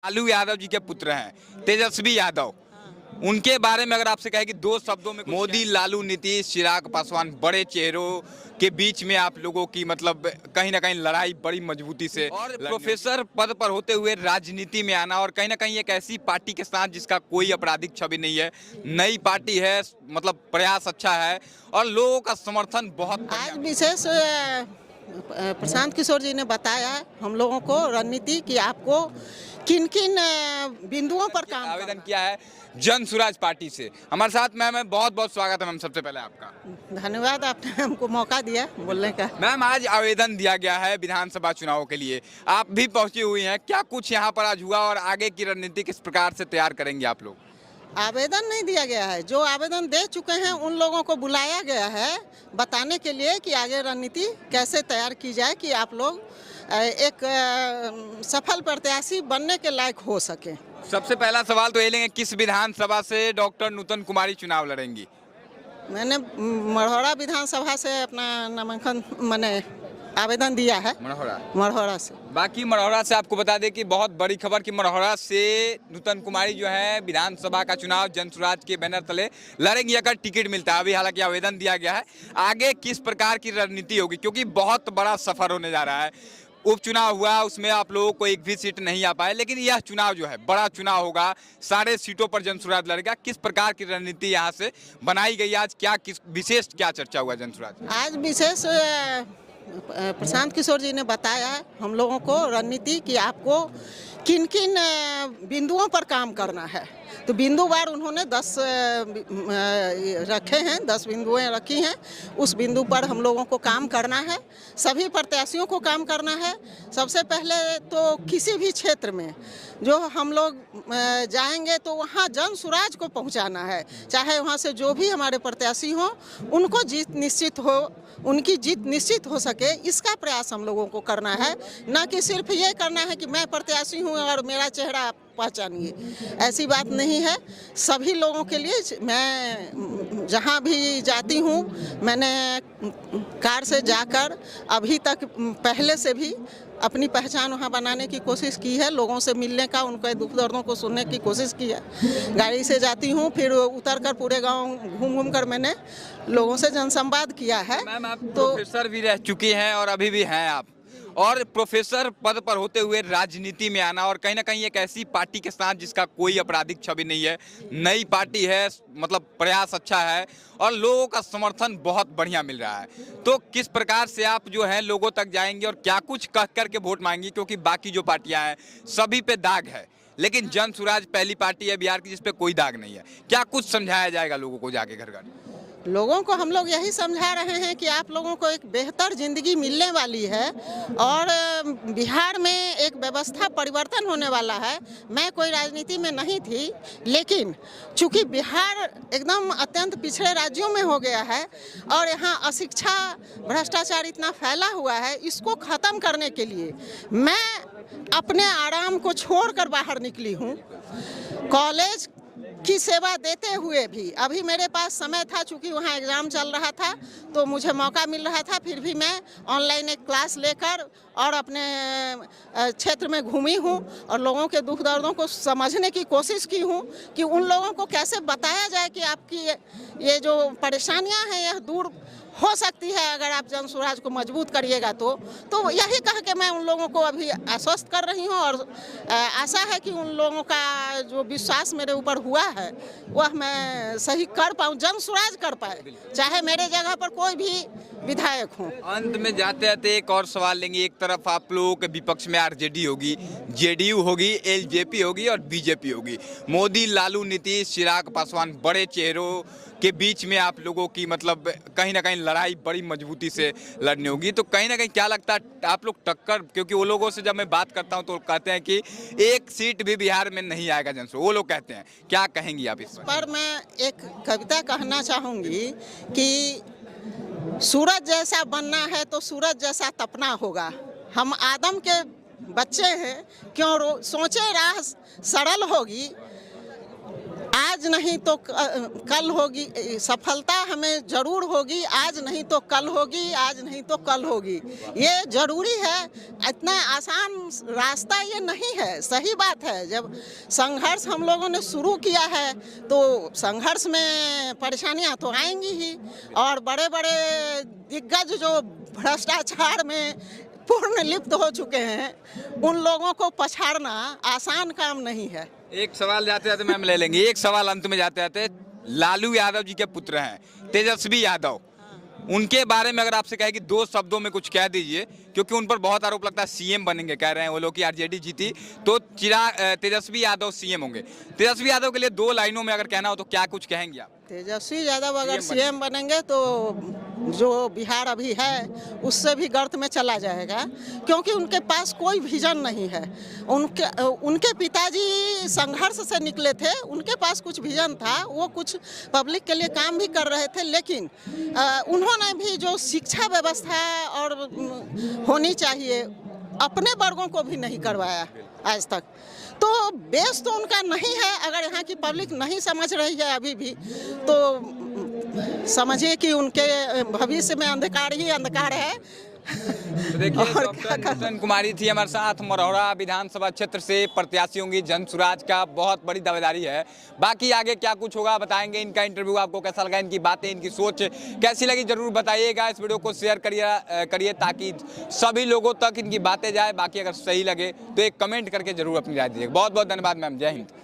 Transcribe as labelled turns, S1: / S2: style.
S1: लालू यादव जी के पुत्र हैं तेजस्वी यादव, उनके बारे में अगर आपसे कहे कि दो शब्दों में मोदी, लालू, नीतीश, चिराग पासवान, बड़े चेहरों के बीच में आप लोगों की मतलब कहीं ना कहीं लड़ाई बड़ी मजबूती से, और प्रोफेसर पद पर होते हुए राजनीति में आना, और कहीं ना कहीं एक ऐसी पार्टी के साथ जिसका कोई आपराधिक छवि नहीं है, नई पार्टी है, मतलब प्रयास अच्छा है और लोगों का समर्थन बहुत।
S2: आज विशेष प्रशांत किशोर जी ने बताया हम लोगों को रणनीति कि आपको किन किन बिंदुओं पर काम
S1: आवेदन किया है जन सुराज पार्टी से। हमारे साथ मैम है, बहुत बहुत स्वागत है मैम सबसे पहले आपका।
S2: धन्यवाद, आपने हमको मौका दिया बोलने का।
S1: मैम आज आवेदन दिया गया है विधानसभा चुनाव के लिए, आप भी पहुंची हुई हैं, क्या कुछ यहाँ पर आज हुआ और आगे की रणनीति किस प्रकार से तैयार करेंगे आप लोग?
S2: आवेदन नहीं दिया गया है, जो आवेदन दे चुके हैं उन लोगों को बुलाया गया है बताने के लिए कि आगे रणनीति कैसे तैयार की जाए कि आप लोग एक सफल प्रत्याशी बनने के लायक हो सके।
S1: सबसे पहला सवाल तो ये लेंगे, किस विधानसभा से डॉक्टर नूतन कुमारी चुनाव लड़ेंगी?
S2: मैंने मढ़ौरा विधानसभा से अपना नामांकन मैंने आवेदन दिया है, मढ़ौरा से।
S1: बाकी मढ़ौरा से आपको बता दें कि बहुत बड़ी खबर कि मढ़ौरा से नूतन कुमारी जो है विधानसभा का चुनाव जनसुराज के बैनर तले लड़ेंगी अगर टिकट मिलता है। अभी हालांकि आवेदन दिया गया है, आगे किस प्रकार की रणनीति होगी, क्योंकि बहुत बड़ा सफर होने जा रहा है। उपचुनाव हुआ, उसमें आप लोगों को एक भी सीट नहीं आ पाए, लेकिन यह चुनाव जो है बड़ा चुनाव होगा, सारे सीटों पर जनसुराज लड़ेगा। किस प्रकार की रणनीति यहाँ से बनाई गई आज, क्या किस विशेष क्या चर्चा हुआ जनसुराज?
S2: आज विशेष प्रशांत किशोर जी ने बताया हम लोगों को रणनीति कि आपको किन किन बिंदुओं पर काम करना है। तो बिंदुवार उन्होंने 10 रखे हैं, 10 बिंदुएं रखी हैं। उस बिंदु पर हम लोगों को काम करना है, सभी प्रत्याशियों को काम करना है। सबसे पहले तो किसी भी क्षेत्र में जो हम लोग जाएंगे तो वहाँ जन सुराज को पहुँचाना है, चाहे वहाँ से जो भी हमारे प्रत्याशी हों उनको जीत निश्चित हो, उनकी जीत निश्चित हो सके, इसका प्रयास हम लोगों को करना है। न कि सिर्फ ये करना है कि मैं प्रत्याशी हूँ और मेरा चेहरा पहचानिए, ऐसी बात नहीं है। सभी लोगों के लिए मैं जहाँ भी जाती हूँ, मैंने कार से जाकर अभी तक पहले से भी अपनी पहचान वहाँ बनाने की कोशिश की है, लोगों से मिलने का, उनके दुख दर्दों को सुनने की कोशिश की है। गाड़ी से जाती हूँ, फिर उतर कर पूरे गांव घूम कर मैंने लोगों से जनसंवाद किया है।
S1: मैम आप तो प्रोफेसर भी रह चुकी हैं और अभी भी हैं आप, और प्रोफेसर पद पर होते हुए राजनीति में आना, और कहीं ना कहीं एक ऐसी पार्टी के साथ जिसका कोई आपराधिक छवि नहीं है, नई पार्टी है, मतलब प्रयास अच्छा है और लोगों का समर्थन बहुत बढ़िया मिल रहा है। तो किस प्रकार से आप जो है लोगों तक जाएंगे और क्या कुछ कह करके वोट मांगेंगे, क्योंकि बाकी जो पार्टियां हैं सभी पे दाग है, लेकिन जन सुराज पहली पार्टी है बिहार की जिसपे कोई दाग नहीं है। क्या कुछ समझाया जाएगा लोगों को जाके घर घर?
S2: लोगों को हम लोग यही समझा रहे हैं कि आप लोगों को एक बेहतर ज़िंदगी मिलने वाली है और बिहार में एक व्यवस्था परिवर्तन होने वाला है। मैं कोई राजनीति में नहीं थी, लेकिन चूंकि बिहार एकदम अत्यंत पिछड़े राज्यों में हो गया है और यहाँ अशिक्षा, भ्रष्टाचार इतना फैला हुआ है, इसको ख़त्म करने के लिए मैं अपने आराम को छोड़कर बाहर निकली हूँ। कॉलेज की सेवा देते हुए भी अभी मेरे पास समय था, चूंकि वहाँ एग्ज़ाम चल रहा था तो मुझे मौका मिल रहा था, फिर भी मैं ऑनलाइन एक क्लास लेकर और अपने क्षेत्र में घूमी हूँ और लोगों के दुख दर्दों को समझने की कोशिश की हूँ कि उन लोगों को कैसे बताया जाए कि आपकी ये जो परेशानियाँ हैं यह दूर हो सकती है अगर आप जन सुराज को मजबूत करिएगा। तो यही कह के मैं उन लोगों को अभी आश्वस्त कर रही हूँ और आशा है कि उन लोगों का जो विश्वास मेरे ऊपर हुआ है वह मैं सही कर पाऊँ, जन सुराज कर पाए, चाहे मेरे जगह पर कोई भी विधायक हो।
S1: अंत में जाते जाते एक और सवाल लेंगे, एक तरफ आप लोगों के विपक्ष में आरजेडी होगी, जेडीयू होगी, एलजेपी होगी और बीजेपी होगी। मोदी, लालू, नीतीश, चिराग पासवान, बड़े चेहरों के बीच में आप लोगों की मतलब कहीं ना कहीं लड़ाई बड़ी मजबूती से लड़नी होगी। तो कहीं ना कहीं क्या लगता है आप लोग टक्कर, क्योंकि वो लोगों से जब मैं बात करता हूं तो कहते हैं कि एक सीट भी बिहार में नहीं आएगा जनसो, वो लोग कहते हैं, क्या कहेंगी आप इस
S2: पर? मैं एक कविता कहना चाहूँगी कि सूरज जैसा बनना है तो सूरज जैसा तपना होगा। हम आदम के बच्चे हैं, क्यों सोचे राह सरल होगी। आज नहीं तो कल होगी, सफलता हमें जरूर होगी, आज नहीं तो कल होगी, आज नहीं तो कल होगी, ये जरूरी है। इतना आसान रास्ता ये नहीं है, सही बात है। जब संघर्ष हम लोगों ने शुरू किया है तो संघर्ष में परेशानियां तो आएंगी ही, और बड़े बड़े दिग्गज जो भ्रष्टाचार में पूर्ण लिप्त हो चुके हैं, उन लोगों को पछाड़ना आसान काम नहीं है।
S1: एक सवाल जाते जाते मैम ले लेंगे, एक सवाल अंत में जाते जाते, लालू यादव जी के पुत्र हैं तेजस्वी यादव, उनके बारे में अगर आपसे कहे कि 2 शब्दों में कुछ कह दीजिए, क्योंकि उन पर बहुत आरोप लगता है सीएम बनेंगे, कह रहे हैं वो लोग कि आरजेडी जीती तो तेजस्वी यादव सीएम होंगे। तेजस्वी यादव के लिए 2 लाइनों में अगर कहना हो तो क्या कुछ कहेंगे आप?
S2: तेजस्वी यादव अगर सीएम बनेंगे तो जो बिहार अभी है उससे भी गर्त में चला जाएगा, क्योंकि उनके पास कोई विजन नहीं है। उनके पिताजी संघर्ष से निकले थे, उनके पास कुछ विजन था, वो कुछ पब्लिक के लिए काम भी कर रहे थे, लेकिन उन्होंने भी जो शिक्षा व्यवस्था और होनी चाहिए अपने वर्गों को भी नहीं करवाया आज तक। तो बेस तो उनका नहीं है। अगर यहाँ की पब्लिक नहीं समझ रही है अभी भी, तो समझिए कि उनके भविष्य में अंधकार ही अंधकार है।
S1: तो देखिए डॉक्टर नुतन कुमारी थी हमारे साथ, मरौरा विधानसभा क्षेत्र से प्रत्याशी होंगी, जनसुराज का बहुत बड़ी दावेदारी है। बाकी आगे क्या कुछ होगा बताएंगे। इनका इंटरव्यू आपको कैसा लगा, इनकी बातें, इनकी सोच कैसी लगी जरूर बताइएगा। इस वीडियो को शेयर करिए ताकि सभी लोगों तक इनकी बातें जाए। बाकी अगर सही लगे तो एक कमेंट करके जरूर अपनी राय दीजिएगा। बहुत बहुत धन्यवाद मैम, जय हिंद।